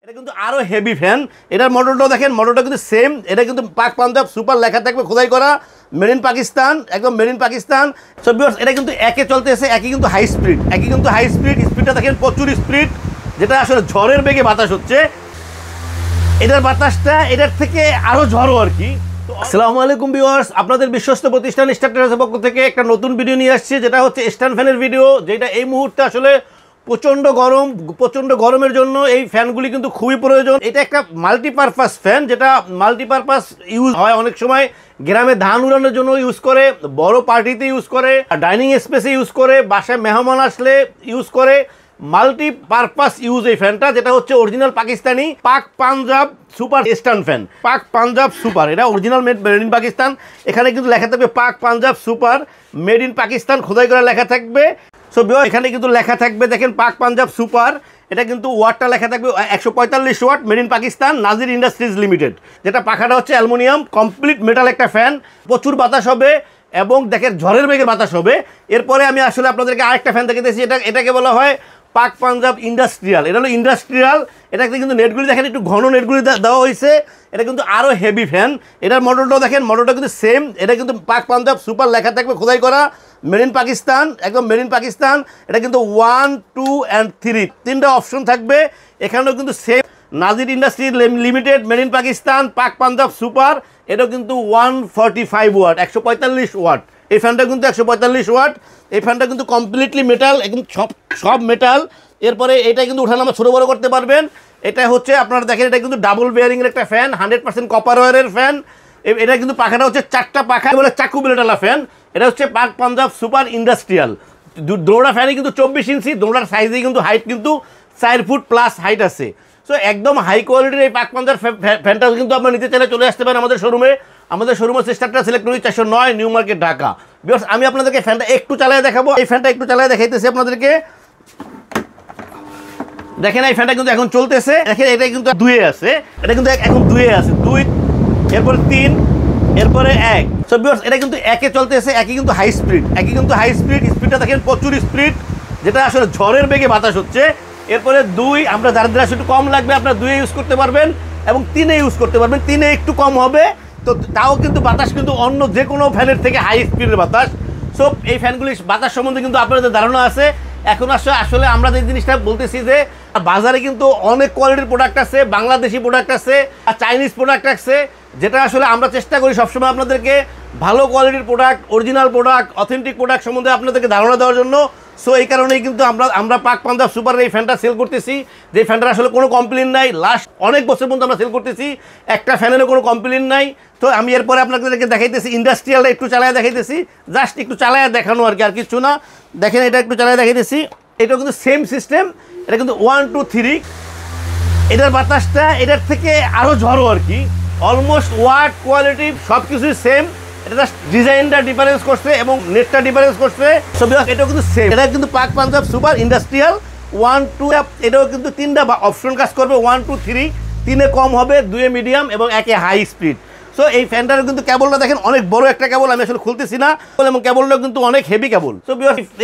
এটা কিন্তু আরো হেভি ফ্যান। এটার মডেলটাও দেখেন, মডেলটা কিন্তু সেম। এটা কিন্তু পাক পাঞ্জাব সুপার লেখা থাকবে, খোদাই করা, মেড ইন পাকিস্তান, একদম made in Pakistan. So viewers, এটা কিন্তু একে চলতেছে, একই কিন্তু হাই স্পিড, একই কিন্তু হাই স্পিড। স্পিডটা দেখেন প্রচুর স্পিড, যেটা আসলে ঝড়ের বেগে বাতাস হচ্ছে। এটার বাতাসটা এটার থেকে আরো ঝড়ো আর কি। আসসালামু আলাইকুম ভিউয়ার্স, আপনাদের বিশ্বস্ত প্রতিষ্ঠান স্টার ট্রেডার্সের পক্ষ থেকে একটা নতুন ভিডিও নিয়ে আসছি, যেটা হচ্ছে স্ট্যান্ড ফ্যানের ভিডিও। যেটা এই মুহূর্তে আসলে প্রচণ্ড গরমের জন্য এই ফ্যানগুলি কিন্তু খুবই প্রয়োজন। এটা একটা মাল্টিপারপাস ফ্যান, যেটা মাল্টিপারপাস ইউজ হয় অনেক সময়। গ্রামে ধান উড়ানোর জন্য ইউজ করে, বড় পার্টিতে ইউজ করে, ডাইনিং স্পেসে ইউজ করে, বাসায় মেহমান আসলে ইউজ করে। মাল্টিপারপাস ইউজ এই ফ্যানটা, যেটা হচ্ছে অরিজিনাল পাকিস্তানি পাক পাঞ্জাব সুপার স্ট্যান্ড ফ্যান। পাক পাঞ্জাব সুপার, এটা অরিজিনাল মেড ইন পাকিস্তান। এখানে কিন্তু লেখা থাকবে পাক Punjab super made in Pakistan, খোদাই করে লেখা থাকবে। সো এখানে কিন্তু লেখা থাকবে, দেখেন পাক পাঞ্জাব সুপার। এটা কিন্তু ওয়াটটা লেখা থাকবে 145 watt, made in Pakistan, Nazir industries limited. যেটা পাখাটা হচ্ছে অ্যালুমিনিয়াম, কমপ্লিট মেটাল একটা ফ্যান। প্রচুর বাতাস হবে এবং দেখেন ঝড়ের বেগে বাতাস হবে। এরপরে আমি আসলে আপনাদেরকে আরেকটা ফ্যান দেখাতেছি। এটাকে বলা হয় পাক পাঞ্জাব ইন্ডাস্ট্রিয়াল। এটা হলো ইন্ডাস্ট্রিয়াল। এটাকে কিন্তু নেটগুলি দেখেন, একটু ঘন নেটগুলি দেওয়া হয়েছে। এটা কিন্তু আরও হেভি ফ্যান। এটার মডেলটাও দেখেন, মডেলটা কিন্তু সেম। এটা কিন্তু পাক পাঞ্জাব সুপার লেখা থাকবে, খোদাই করা, মেড ইন পাকিস্তান, একদম মেড ইন পাকিস্তান। এটা কিন্তু 1, 2 and 3 তিনটা অপশন থাকবে। এখানেও কিন্তু same, Nazir industry limited, made in Pakistan, পাক পাঞ্জাব সুপার। এটাও কিন্তু 145 ওয়াট, 145 ওয়াট। এই ফ্যানটা কিন্তু 145 ওয়াট। এই ফ্যানটা কিন্তু কমপ্লিটলি মেটাল, একদম সব মেটাল। এরপরে এটা কিন্তু উঠানামা ছোটো বড়ো করতে পারবেন। এটা হচ্ছে আপনারা দেখেন, এটা কিন্তু ডাবল বেয়ারিংয়ের একটা ফ্যান, 100% কপার ওয়্যারের ফ্যান। এটা কিন্তু পাখাটা হচ্ছে 4টা পাখা বলে চাকু বেলেটালা ফ্যান। এটা হচ্ছে পাক পাঞ্জাব সুপার ইন্ডাস্ট্রিয়াল। দৌড়া ফ্যানই কিন্তু 24 ইঞ্চি, দৌড়ার সাইজেই কিন্তু হাইট কিন্তু 4 ফুট প্লাস হাইট আছে। সো একদম হাই কোয়ালিটির এই পাক পাঞ্জাব ফ্যানটা কিন্তু আপনারা নিতে চাইলে চলে আসতে পারেন আমাদের শোরুমে। আমাদের শোরুম হচ্ছে star traders electronics 409 new market, Dhaka. Viewers, আমি আপনাদেরকে ফ্যানটা একটু চালিয়ে দেখাবো। এই ফ্যানটা একটু চালিয়ে দেখাইতেছি আপনাদেরকে। দেখেন এই ফ্যানটা কিন্তু এখন চলতেছে। দেখেন এটা কিন্তু 2 আছে, এটা কিন্তু এখন 2 আছে, 2, এরপরে 3, এরপরে 1। সো ভিউয়ার্স, এটা কিন্তু একে চলতেছে, একই কিন্তু হাই স্পিড, একই কিন্তু হাই স্পিড। স্পিডটা দেখেন প্রচুর স্পিড, যেটা আসলে ঝড়ের বেগে বাতাস হচ্ছে। এরপরে 2, আমরা যাদের একটু কম লাগবে আপনারা 2 ইউজ করতে পারবেন এবং 3 ইউজ করতে পারবেন। 3 একটু কম হবে, তো তাও কিন্তু বাতাস কিন্তু অন্য যে কোনো ফ্যানের থেকে হাই স্পিডের বাতাস। সো এই ফ্যানগুলি বাতাস সম্বন্ধে কিন্তু আপনাদের ধারণা আছে। এখন আসলে আমরা যে জিনিসটা বলতেছি যে বাজারে কিন্তু অনেক কোয়ালিটির প্রোডাক্ট আছে, বাংলাদেশি প্রোডাক্ট আছে আর চাইনিজ প্রোডাক্ট আছে, যেটা আসলে আমরা চেষ্টা করি সবসময় আপনাদেরকে ভালো কোয়ালিটির product, original product, authentic product সম্বন্ধে আপনাদেরকে ধারণা দেওয়ার জন্য। সো এই কারণেই কিন্তু আমরা পাক পাঞ্জাব সুপারের এই ফ্যানটা সেল করতেছি, যে ফ্যানটার আসলে কোনো কমপ্লেন নাই। লাস্ট অনেক বছর পর্যন্ত আমরা সেল করতেছি, একটা ফ্যানেরও কোনো কমপ্লেন নাই। তো আমি এরপরে আপনাদেরকে দেখাইতেছি ইন্ডাস্ট্রিয়ালটা একটু চালায় দেখাইতেছি, জাস্ট একটু চালায় দেখানো আর কি, আর কিছু না। দেখেন এটা একটু চালায় দেখাইতেছি। এটাও কিন্তু সেম সিস্টেম, এটা কিন্তু 1, 2, 3। এটার বাতাসটা এটার থেকে আরও ঝড়ো আর কি। অলমোস্ট ওয়াট কোয়ালিটি সব কিছুই সেম। এটা জাস্ট ডিজাইনটা ডিফারেন্স করছে এবং নেটটা ডিফারেন্স করছে। সব এটাও কিন্তু সেম। এটা কিন্তু পাক পাঞ্জাব সুপার ইন্ডাস্ট্রিয়াল 1, 2। এটাও কিন্তু 3টা অপশন কাজ করবে, 1, 2, 3। 3-এ কম হবে, 2-এ মিডিয়াম এবং 1-এ হাই স্পিড। সো এই ফ্যানটার কিন্তু কেবলটা দেখেন অনেক বড় একটা কেবল, আমি আসলে খুলতেছি না, এবং কেবলটাও কিন্তু অনেক হেভি কেবল। সো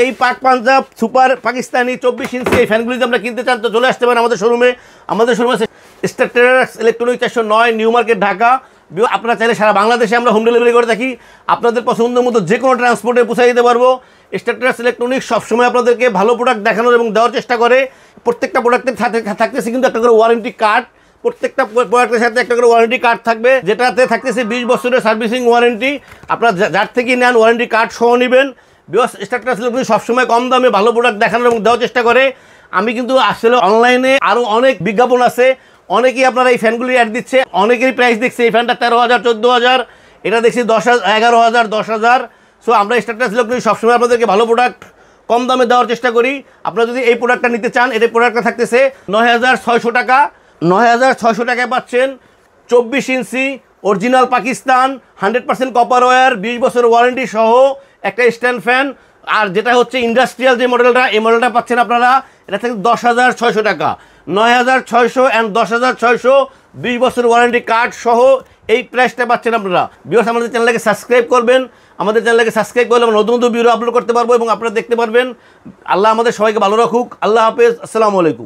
এই পাক পাঞ্জাব সুপার পাকিস্তানি 24 ইঞ্চি এই ফ্যানগুলি যদি আমরা কিনতে চান তো চলে আসতে পারেন আমাদের শোরুমে। আমাদের শোরুমে star traders electronics 409 new market, Dhaka. আপনারা চাইলে সারা বাংলাদেশে আমরা হোম ডেলিভারি করে থাকি। আপনাদের পছন্দের মতো যে কোনো ট্রান্সপোর্টে পৌঁছে দিতে পারবো। স্টার ট্রেডার্স ইলেকট্রনিক্স সবসময় আপনাদেরকে ভালো প্রোডাক্ট দেখানোর এবং দেওয়ার চেষ্টা করে। প্রত্যেকটা প্রোডাক্টের সাথে থাকতেছে কিন্তু একটা করে ওয়ারেন্টি কার্ড। প্রত্যেকটা প্রোডাক্টের সাথে একটা করে ওয়ারেন্টি কার্ড থাকবে, যেটাতে থাকতেছে 20 বছরের সার্ভিসিং ওয়ারেন্টি। আপনারা যার থেকে নেন ওয়ারেন্টি কার্ড সহ নেবেন। স্টার ট্রেডার্স ইলেকট্রনিক্স সবসময় কম দামে ভালো প্রোডাক্ট দেখানোর এবং দেওয়ার চেষ্টা করে। আমি কিন্তু আসলে অনলাইনে আরও অনেক বিজ্ঞাপন আছে, অনেকেই আপনারা এই ফ্যানগুলি অ্যাড দিচ্ছে, অনেকেরই প্রাইস দেখছে। এই ফ্যানটা 13,000, 14,000, এটা দেখছি 10,000, 11,000, 10,000। সো আমরা স্টার ট্রেডার্স ইলেকট্রনিক্স সবসময় আপনাদেরকে ভালো প্রোডাক্ট কম দামে দেওয়ার চেষ্টা করি। আপনারা যদি এই প্রোডাক্টটা নিতে চান, এই প্রোডাক্টটা থাকতেছে 9,600 টাকা। 9,600 টাকায় পাচ্ছেন 24 ইঞ্চি অরিজিনাল পাকিস্তান, 100% কপার ওয়্যার, 20 বছর ওয়ারেন্টি সহ একটা স্ট্যান্ড ফ্যান। আর যেটা হচ্ছে ইন্ডাস্ট্রিয়াল যে মডেলটা, এই মডেলটা পাচ্ছেন আপনারা, এটা থেকে 10,600 টাকা। 9,600 and 10,600, 20 বছর ওয়ারেন্টি কার্ড সহ এই প্রাইসটা পাচ্ছেন আপনারা। ভিউয়ার্স, আমাদের চ্যানেলকে সাবস্ক্রাইব করবেন। আমাদের চ্যানেলকে সাবস্ক্রাইব করলে আমরা নতুন নতুন ভিডিও আপলোড করতে পারবো এবং আপনারা দেখতে পারবেন। আল্লাহ আমাদের সবাইকে ভালো রাখুক। আল্লাহ হাফেজ, আসসালামু আলাইকুম।